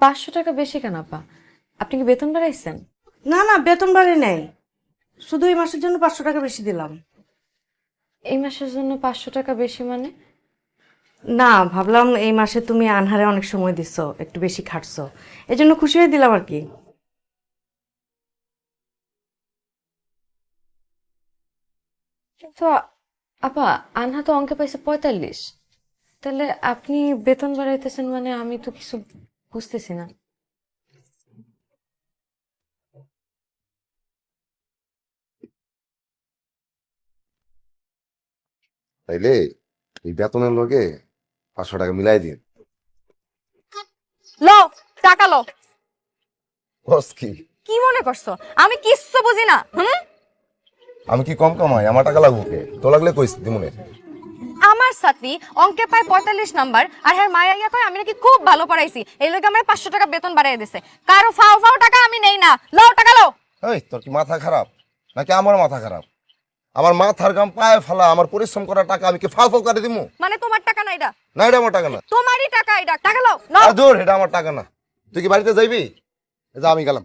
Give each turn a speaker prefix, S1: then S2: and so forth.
S1: 500 টাকা বেশি কেন আপা? আপনি কি বেতন বাড়াইছেন?
S2: না না, বেতন বাড়ি নেই, শুধু এই মাসের জন্য 500 টাকা বেশি দিলাম।
S1: এই মাসের জন্য 500 টাকা বেশি মানে?
S2: না, ভাবলাম এই মাসে তুমি আনহারে অনেক সময় দিছো, একটু বেশি খাটছো, এই জন্য খুশি হয়ে দিলাম আর কি।
S1: কিন্তু আপা, আনহা তো অঙ্কে পাইছে 45। তাহলে আপনি বেতন বাড়াইতেছেন মানে আমি তো কিছু বুঝতেছি না।
S3: তাইলে এই বেতনের লগে 500 টাকা মিলাই দিন।
S4: লো, টাকা লো।
S3: বস কি?
S4: কি মনে করছো আমি কিচ্ছু বুঝি না?
S3: আমি কি কম কামাই? আমার টাকা লাগবো কে? তো লাগলে কইস দিমুনে।
S4: আমার ছাত্রী অঙ্কে পায় 45 নাম্বার, আর হ্যাঁ মায়া ইয়া কয় আমি নাকি খুব ভালো পড়াইছি, এই লোক আমার 500 টাকা বেতন বাড়াই দিছে। কারো ফাও ফাও টাকা আমি নেই না। লো, টাকা লো।
S3: এই তোর কি মাথা খারাপ নাকি আমার মাথা খারাপ? আমার মাথার গাম পায়ে ফেলা, আমার পরিশ্রম করা টাকা আমি কি ফাও ফাও করে দিমু?
S4: মানে তোমার টাকা না এটা?
S3: না, এটা আমার টাকা না।
S4: তোমারই টাকা এটা, টাকা লো। লো।
S3: আর দূর, এটা আমার টাকা না। তুই কি বাড়িতে যাইবি? যা, আমি গেলাম।